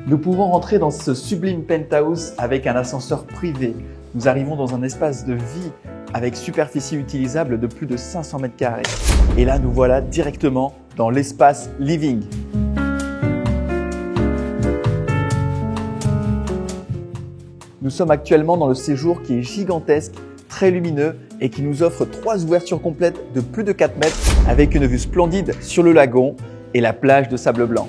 Nous pouvons rentrer dans ce sublime penthouse avec un ascenseur privé. Nous arrivons dans un espace de vie avec superficie utilisable de plus de 500 mètres carrés. Et là, nous voilà directement dans l'espace living. Nous sommes actuellement dans le séjour qui est gigantesque, très lumineux et qui nous offre 3 ouvertures complètes de plus de 4 mètres avec une vue splendide sur le lagon et la plage de sable blanc.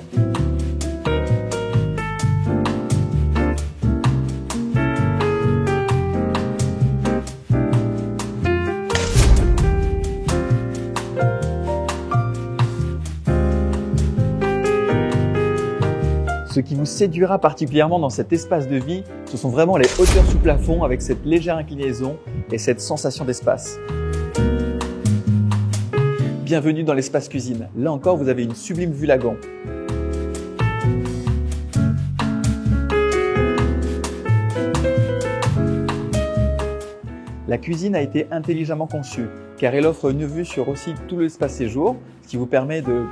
Ce qui vous séduira particulièrement dans cet espace de vie, ce sont vraiment les hauteurs sous plafond avec cette légère inclinaison et cette sensation d'espace. Bienvenue dans l'espace cuisine. Là encore, vous avez une sublime vue lagon. La cuisine a été intelligemment conçue car elle offre une vue sur aussi tout l'espace séjour, ce qui vous permet de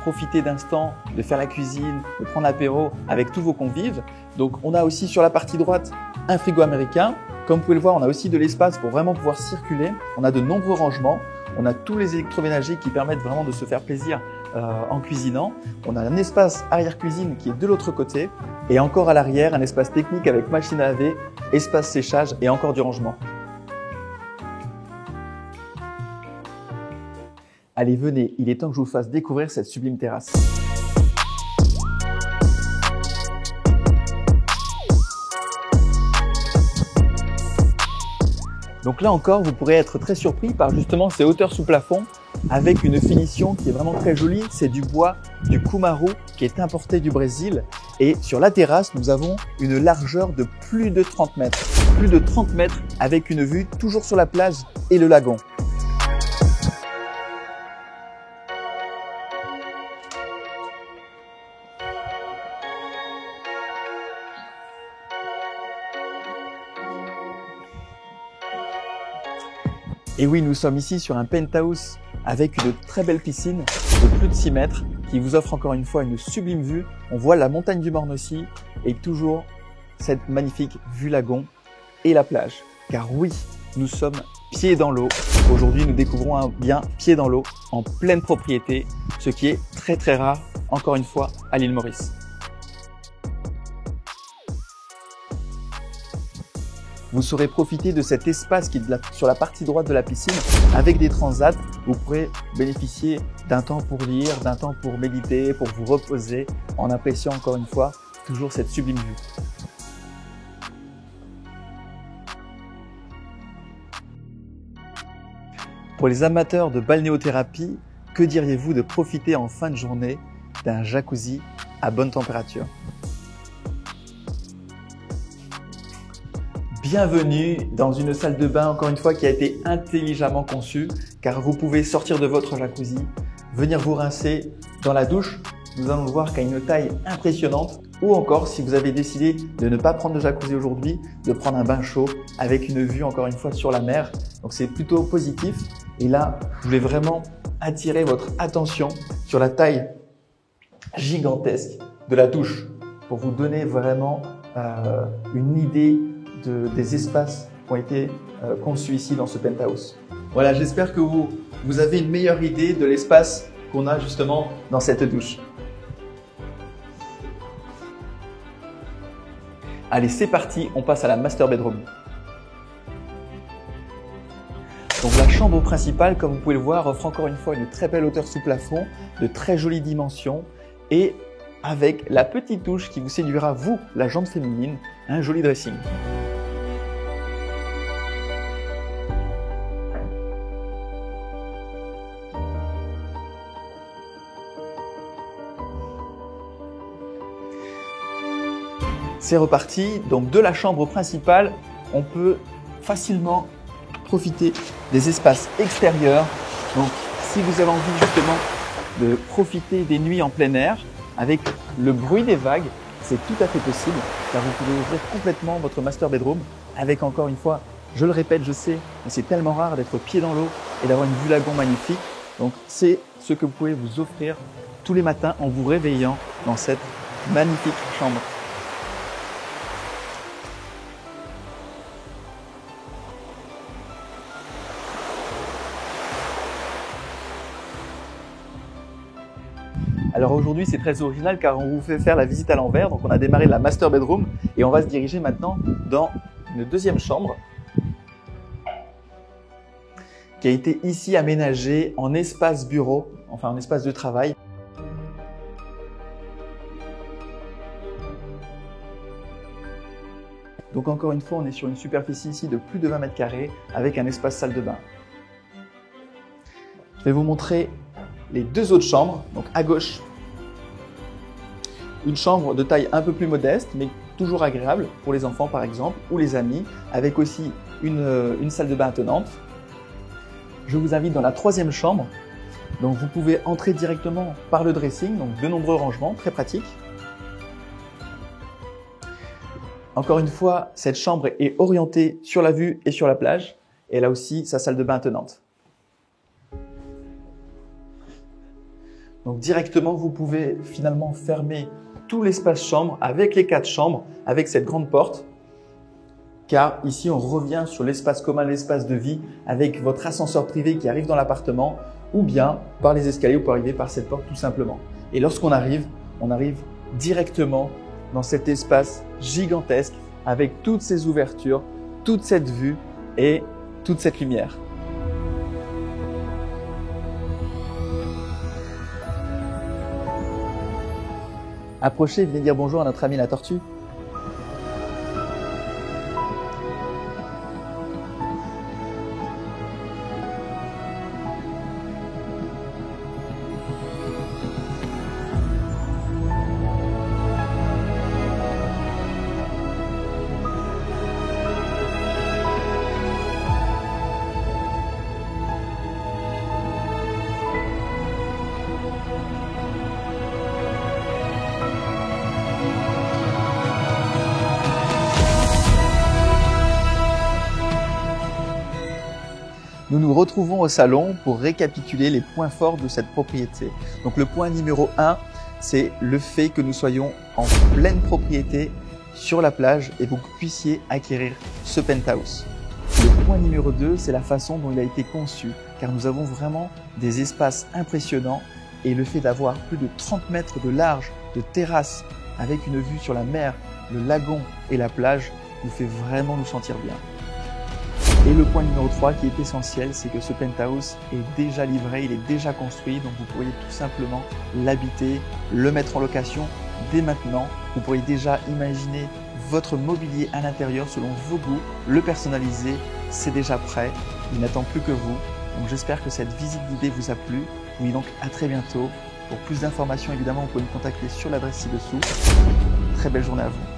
profiter d'instants, de faire la cuisine, de prendre l'apéro avec tous vos convives. Donc on a aussi sur la partie droite un frigo américain. Comme vous pouvez le voir, on a aussi de l'espace pour vraiment pouvoir circuler. On a de nombreux rangements. On a tous les électroménagers qui permettent vraiment de se faire plaisir en cuisinant. On a un espace arrière-cuisine qui est de l'autre côté. Et encore à l'arrière, un espace technique avec machine à laver, espace séchage et encore du rangement. Allez, venez, il est temps que je vous fasse découvrir cette sublime terrasse. Donc là encore, vous pourrez être très surpris par justement ces hauteurs sous plafond avec une finition qui est vraiment très jolie. C'est du bois du Cumaru qui est importé du Brésil. Et sur la terrasse, nous avons une largeur de plus de 30 mètres. Plus de 30 mètres avec une vue toujours sur la plage et le lagon. Et oui, nous sommes ici sur un penthouse avec une très belle piscine de plus de 6 mètres qui vous offre encore une fois une sublime vue. On voit la montagne du Morne aussi et toujours cette magnifique vue lagon et la plage. Car oui, nous sommes pieds dans l'eau. Aujourd'hui, nous découvrons un bien pied dans l'eau en pleine propriété, ce qui est très rare, encore une fois, à l'île Maurice. Vous saurez profiter de cet espace qui est sur la partie droite de la piscine avec des transats. Vous pourrez bénéficier d'un temps pour lire, d'un temps pour méditer, pour vous reposer en appréciant encore une fois toujours cette sublime vue. Pour les amateurs de balnéothérapie, que diriez-vous de profiter en fin de journée d'un jacuzzi à bonne température ? Bienvenue dans une salle de bain, encore une fois, qui a été intelligemment conçue car vous pouvez sortir de votre jacuzzi, venir vous rincer dans la douche. Nous allons voir qu'à une taille impressionnante ou encore, si vous avez décidé de ne pas prendre de jacuzzi aujourd'hui, de prendre un bain chaud avec une vue, encore une fois, sur la mer. Donc, c'est plutôt positif. Et là, je voulais vraiment attirer votre attention sur la taille gigantesque de la douche pour vous donner vraiment une idée des espaces qui ont été conçus ici dans ce penthouse. Voilà, j'espère que vous avez une meilleure idée de l'espace qu'on a justement dans cette douche. Allez, c'est parti, on passe à la master bedroom. Donc la chambre principale, comme vous pouvez le voir, offre encore une fois une très belle hauteur sous plafond, de très jolies dimensions et avec la petite touche qui vous séduira, vous, la jante féminine, un joli dressing. C'est reparti, donc de la chambre principale, on peut facilement profiter des espaces extérieurs. Donc si vous avez envie justement de profiter des nuits en plein air avec le bruit des vagues, c'est tout à fait possible car vous pouvez ouvrir complètement votre master bedroom avec, encore une fois, je le répète, je sais, mais c'est tellement rare d'être pied dans l'eau et d'avoir une vue lagon magnifique. Donc c'est ce que vous pouvez vous offrir tous les matins en vous réveillant dans cette magnifique chambre. Alors aujourd'hui, c'est très original car on vous fait faire la visite à l'envers. Donc on a démarré la master bedroom et on va se diriger maintenant dans une deuxième chambre qui a été ici aménagée en espace bureau, enfin en espace de travail. Donc encore une fois, on est sur une superficie ici de plus de 20 mètres carrés avec un espace salle de bain. Je vais vous montrer les deux autres chambres. Donc à gauche, une chambre de taille un peu plus modeste, mais toujours agréable pour les enfants par exemple, ou les amis, avec aussi une salle de bain attenante. Je vous invite dans la troisième chambre. Donc vous pouvez entrer directement par le dressing, donc de nombreux rangements, très pratiques. Encore une fois, cette chambre est orientée sur la vue et sur la plage. Et elle a aussi sa salle de bain attenante. Donc directement, vous pouvez finalement fermer tout l'espace chambre avec les 4 chambres, avec cette grande porte. Car ici, on revient sur l'espace commun, l'espace de vie, avec votre ascenseur privé qui arrive dans l'appartement, ou bien par les escaliers, vous pouvez arriver par cette porte tout simplement. Et lorsqu'on arrive, on arrive directement dans cet espace gigantesque avec toutes ces ouvertures, toute cette vue et toute cette lumière. Approchez, venez dire bonjour à notre ami la tortue. Nous nous retrouvons au salon pour récapituler les points forts de cette propriété. Donc le point numéro 1, c'est le fait que nous soyons en pleine propriété sur la plage et vous puissiez acquérir ce penthouse. Le point numéro 2, c'est la façon dont il a été conçu, car nous avons vraiment des espaces impressionnants et le fait d'avoir plus de 30 mètres de large de terrasse avec une vue sur la mer, le lagon et la plage nous fait vraiment nous sentir bien. Et le point numéro 3 qui est essentiel, c'est que ce penthouse est déjà livré, il est déjà construit, donc vous pourriez tout simplement l'habiter, le mettre en location dès maintenant. Vous pourriez déjà imaginer votre mobilier à l'intérieur selon vos goûts, le personnaliser, c'est déjà prêt, il n'attend plus que vous. Donc j'espère que cette visite guidée vous a plu. Je vous dis donc à très bientôt. Pour plus d'informations, évidemment, vous pouvez me contacter sur l'adresse ci-dessous. Très belle journée à vous.